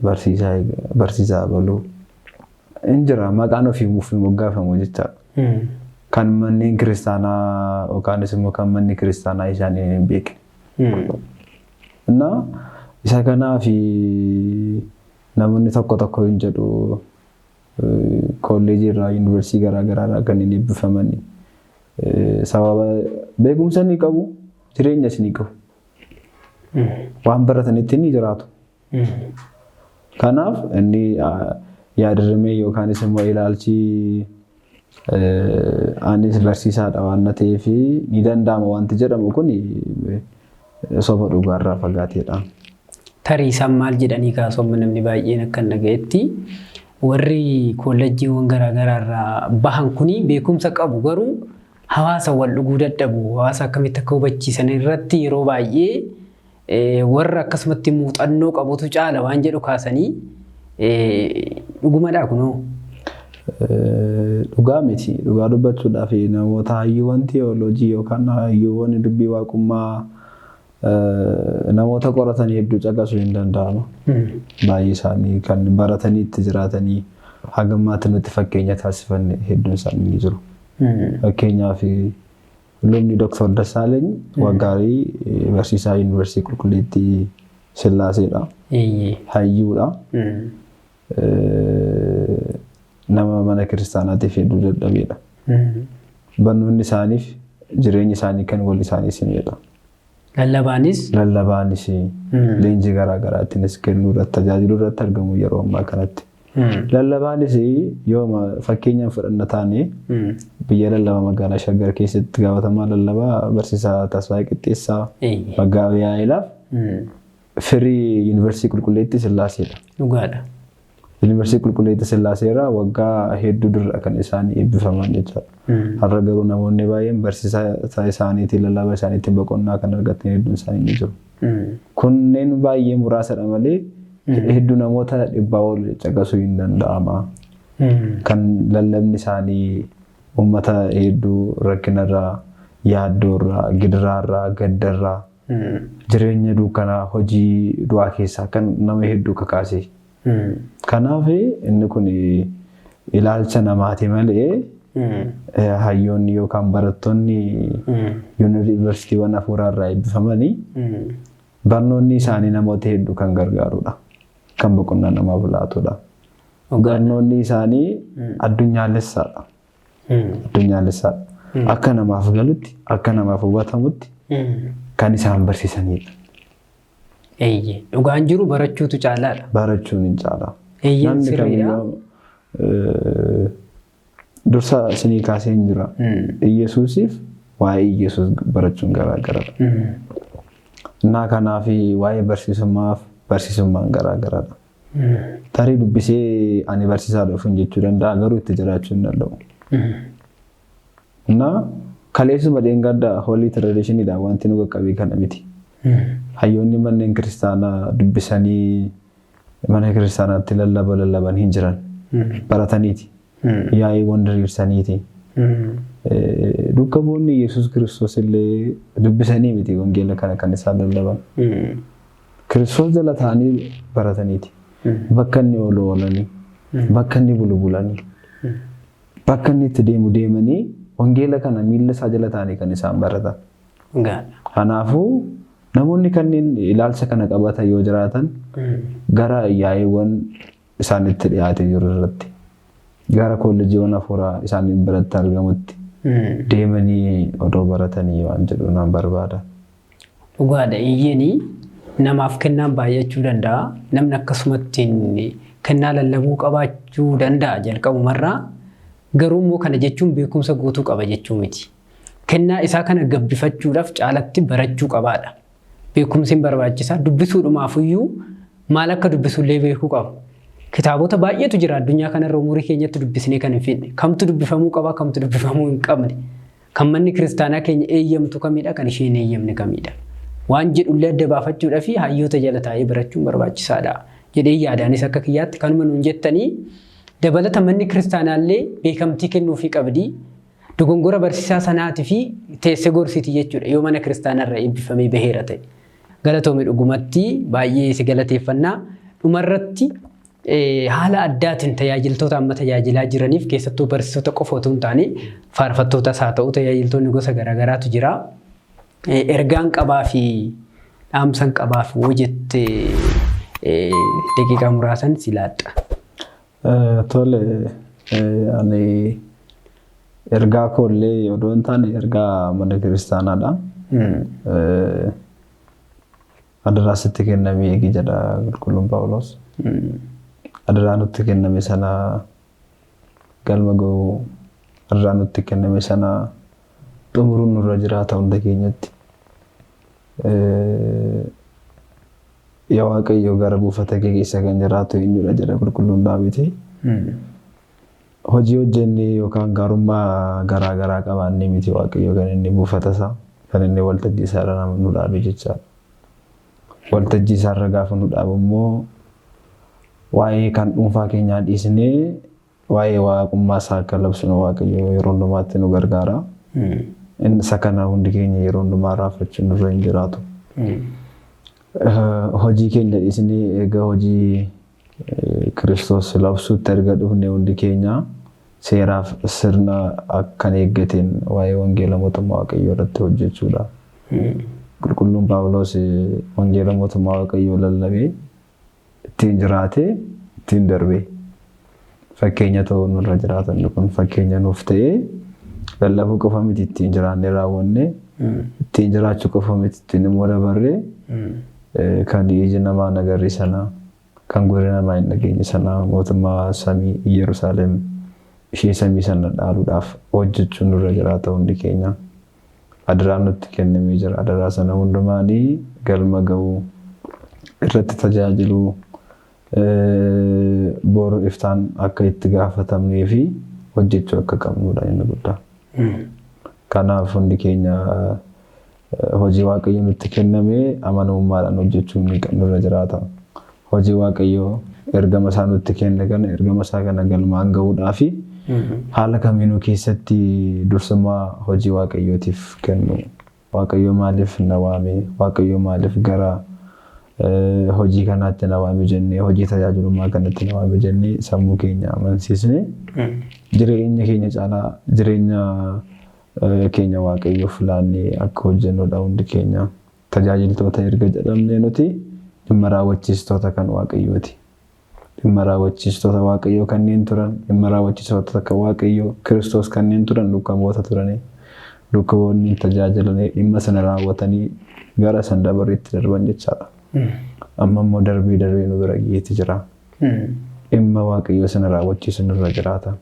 Barsiisaa baluu. Injira maqaan ofii moggaafamu jechaadha. Kan manneen kiristaanaa yookaanis immoo kan manni kiristaanaa isaanii hin beekne. Isa kanaaf namoonni tokko tokko hin jedhu kolleejii irraa yuunivarsiitii garaagaraa irraa kan inni eebbifaman sababa beekumsa ni qabu, jireenyas ni qabu. Waan baratanitti ni jiraatu. Kanaaf inni yaadrimee yookaanis immoo ilaalchi anis barsiisaadha waan ta'eef ni danda'ama wanti jedhamu kun soba dhugaarraa fagaateedha. Tarii isaan maal jedhanii kaasoomu namni baay'een akka hin dhagayetti warri kolleejjiiwwan garaagaraa irraa bahan kuni beekumsa qabu garuu hawaasa wal dhuguu dadhabu hawaasa akkamitti akka hubachiisan irratti yeroo baay'ee warra akkasumatti muuxannoo qabutu caala waan jedhu kaasanii dhugumadhaa kunoo. Dhugaa miti. Dhugaa dubbachuudhaaf namoota hayyuuwwan teewooloojii yookaan hayyuuwwan dubbii waaqummaa namoota qoratanii hedduu caqasuu hin danda'ama. Baay'ee isaanii kan baratanii itti jiraatanii hagammaatti nutti fakkeenya taasifan hedduun isaanii ni jiru. Fakkeenyaaf lubni Dr. Dassaaleny Waggaarii barsiisaa yuunivarsiitii Qulqulleettii Sillaaseedha. Hayyuudha. Nama mana kiristaanaatiif hedduu dadhabeedha. Barnoonni isaaniif jireenyi isaanii kan wal isaanii simedha. Lallabaanis leenjii garaagaraattiinis kennuu irratti tajaajiluu irratti argamu yeroo ammaa kanatti. Lallabaanis yoo fakkeenyaan fudhanna taane biyya lallabaa magaalaa Shaggar keessatti gaafatamaa lallabaa barsiisaa Tasfaayee Qixxeessaa Maggaabee Yaa'ilaaf firii yuunivarsiitii Qulqulleettii Sillaaseedha. Dhugaadha. Yuunivarsiitii Qulqulleettii Sillaaseerraa waggaa hedduu dura kan isaan eebbifaman jechuudha. Har'a garuu namoonni baay'een barsiisaa isaaniitiin lallabaa isaaniitiin boqonnaa kan argatan hedduun isaanii ni jiru. Kunneen baay'ee muraasadha malee hedduu namoota dhibbaa ol caqasuu hin danda'ama. Kan lallabni isaanii uummata hedduu rakkinarraa, yaaddoorraa, gidiraarraa, gaddarraa, jireenya dukkanaa, hojii du'aa keessaa kan nama hedduu kakaase. Kanaaf inni kun ilaalcha namaati malee hayyoonni yookaan barattoonni yuunivarsiitiiwwan hafuuraarraa eebbifamanii barnoonni isaanii namoota hedduu kan gargaarudha. Kan boqonnaa namaaf laatudha. Barnoonni isaanii addunyaalessaadha. Addunyaalessaadha. Akka namaaf galutti, akka namaaf hubatamutti kan isaan barsiisanidha. Dhugaan jiru barachuutu caalaadha. Barachuun hin caala. Namni kamiyyuu dursa isinii kaasee hin jira. Iyyesuusiif waa'ee Iyyesuus barachuun garaagaradha. Innaa kanaaf waa'ee barsiisummaan garaagaradha. Tarii dubbisee ani barsiisaa dhufuun jechuu danda'a garuu itti jiraachuu hin danda'u. Innaa kaleessuma dheengaddaa hoolii tradishiniidhaan wanti nu qaqqabee kana miti. Hayyoonni manneen kiristaanaa dubbisanii mana kiristaanaatti lallaban hin jiran. Barataniiti. Yaa'iiwwan diriirsaniiti. Duuka bu'oonni Yesuus Kiristoos illee dubbisanii miti wangeela kana kan isaan lallaban. Kiristoos jala ta'anii barataniiti. Bakka inni oolanii, bakka inni bulanii, bakka inni itti deemanii wangeela kana miilla isaa jala ta'anii kan isaan baratan. Kanaafuu namoonni kanneen ilaalcha kana qabatan yoo jiraatan gara yaa'iiwwan isaanitti dhiyaatee jiru irratti gara kolleejiiwwan hafuuraa isaanii biratti argamutti deemanii odoo baratanii waan jedhu nan barbaada. Dhugaadha. Iyyeeni namaaf kennaan baay'achuu danda'a. Namni akkasumatti kennaa lallabuu qabaachuu danda'a jalqabumarraa. Garuu immoo kana jechuun beekumsa guutuu qaba jechuu miti. Kennaa isaa kana gabbifachuudhaaf caalatti barachuu qabaadha. Beekumsi barbaachisaa. Dubbisuudhumaafiyyuu maal akka dubbisullee beekuu qabu. Kitaabota baay'eetu jira addunyaa kanarra umurii keenyatti dubbisnee kan hin fidne. Kamtu dubbifamuu qaba, kamtu dubbifamuu hin qabne. Kan manni kiristaanaa keenya eeyyamtu kamidha, kan isheen eeyyamne kamidha. Waan jedhullee adda baafachuudhaa fi hayyoota jala taa'ee barachuun barbaachisaadha. Jedhee yaadaanis akka kiyyaatti kanuma nuun jettanii dabalata manni kiristaanaallee beekamtii kennuufii qabdi. Dogongora barsiisaa sanaatii fi teessee gorsiiti jechuudha. Yoo mana kiristaanarra eebbifamee baheera ta'e. Galatoomii dhugumatti baay'ee si galateeffannaa. Dhumarratti haala addaatiin tajaajiltoota amma tajaajilaa jiraniif keessattuu barsiisota qofa otoo hin taane faarfattootas haa ta'u tajaajiltoonni gosa garaagaraatu jira. Ergaan qabaa fi dhaamsan qabaa fi hoo jettee daqiiqaa muraasan si laadha. Tole ani ergaa koollee odoo hin taane ergaa mana kiristaanaadha. Adaraa sitti kennamee eegi jedha qulqulluun Phaawulos. Adaraa nutti kenname sana galma ga'uu adaraa nutti kenname sana xumuruun nurra jiraata hunda keenyatti. Yaa Waaqayyo gara buufata kee keessa kan jiraatu eenyudha jedha qulqulluun Daawit. Hojii hojjennee yookaan gaarummaa garaagaraa qabaannee miti Waaqayyo kan inni buufata isaa kan inni waltajjii isaa irra nu dhaabe jechaadha. Waltajjii isaa irra gaafa nu dhaabu immoo waa'ee kan dhuunfaa keenyaa dhiisnee waa'ee waaqummaa isaa akka labsinu waaqayyo yeroo hundumaatti nu gargaara. Inni isa kana hundi keenya yeroo hundumaa raafachuun nurra hin jiraatu. Hojii keenya dhiisnee egaa hojii Kiristoos labsuutti erga dhufne hundi keenya seeraaf sirna akkan eeggateen waa'ee wangeela mootummaa waaqayyoo irratti hojjechuudha. Qulqulluun Phaawulos wangeela mootummaa waaqayyoo lallabee ittiin jiraatee ittiin darbee fakkeenya ta'uu nurra jiraatan kun fakkeenya nuuf ta'ee lallabuu qofa miti ittiin jiraannee raawwanne ittiin jiraachuu qofa miti ittiin immoo dabarree kan iji namaa nagarri sana kan gurri namaa hin dhageenye sana mootummaa samii Yerusaalem ishee samii sana dhaaluudhaaf hojjechuun nurra jiraata hundi keenya. Adaraan nutti kennamee jira. Adaraa sana hundumaanii galma ga'uu irratti tajaajiluu boru iftaan akka itti gaafatamnee fi hojjechuu akka qabnudha inni guddaa. Kanaaf hundi keenya hojii waaqayyo nutti kennamee amanamummaadhaan hojjechuun nurra jiraata. Hojii waaqayyo ergama isaa nutti kenne kana ergama isaa kana galmaan ga'uudhaaf haala kamiinuu keessatti dursummaa hojii waaqayyootiif kennu. Waaqayyo maaliif na waame? Waaqayyo maaliif gara hojii kanaatti na waame jennee hojii tajaajilummaa kanatti na waame jennee sammuu keenya amansiisne jireenya keenya caalaa jireenya keenya waaqayyoof laannee akka hojjennudha hundi keenya. Tajaajiltoota erga jedhamne nuti dhimma raawwachiistota kan waaqayyooti. Dhimma raawwachiistota waaqayyoo kanneen turan dhimma raawwachiistota kan waaqayyoo Kiristoos kanneen turan dukkamoota turanii dukkamoonni tajaajilanii dhimma sana raawwatanii gara san dabareetti darban jechaadha. Amma immoo darbee nu bira geetti jira. Dhimma waaqayyoo sana raawwachiisu nurra jiraata.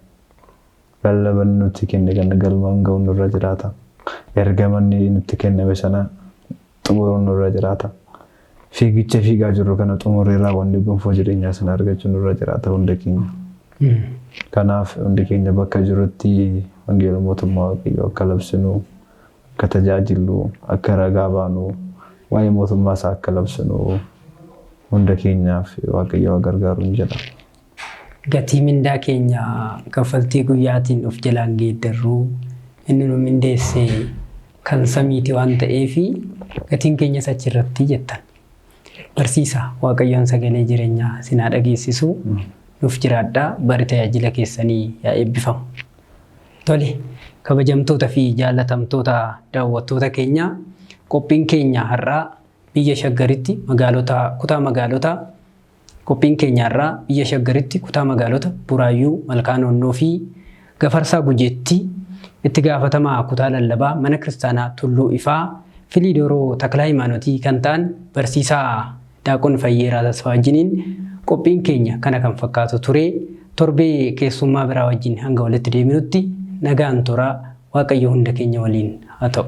Lallaban nutti kenne kan galmaan ga'u nurra jiraata. Ergamanni nutti kenname sana xumuruun nurra jiraata. Fiigicha fiigaa jirru kana xumurree raawwanne gonfoo jireenyaa sana argachuun nurra jiraata hundi keenya. Kanaaf hundi keenya bakka jirutti wangeela mootummaa waaqayyoo akka labsinu, akka tajaajillu, akka ragaa baanu, waa'ee mootummaa isaa akka labsinu hunda keenyaaf waaqayyoo gargaaruun jedha. Gatii mindaa keenya kaffaltii guyyaatiin of jalaan geeddarruu inni nu mindeesse kan samiiti waan ta'eef gatiin keenyas achirratti jettan. Barsiisa waaqayyoon sagalee jireenyaa sinaa dhageessisu nuuf jiraadhaa bari tajaajila keessanii yaa eebbifamu. Tole kabajamtoota fi jaalatamtoota daawwattoota keenya qophiin keenya har'aa biyya Shaggaritti kutaa magaalota qophiin keenya har'aa biyya Shaggaritti kutaa magaalota Buraayyuu, Malkaanonnoo fi Gafarsaa Gujeetti itti gaafatamaa kutaa lallabaa mana kiristaanaa Tulluu Ifaa Filiidooroo Taklaa Himaanotii kan ta'an barsiisaa Daaqon Fayyeeraa Tasfaa wajjiniin qophiin keenya kana kan fakkaatu ture. Torbee keessummaa biraa wajjin hanga walitti deebinutti nagaan turaa Waaqayyo hunda keenya waliin haa ta'u.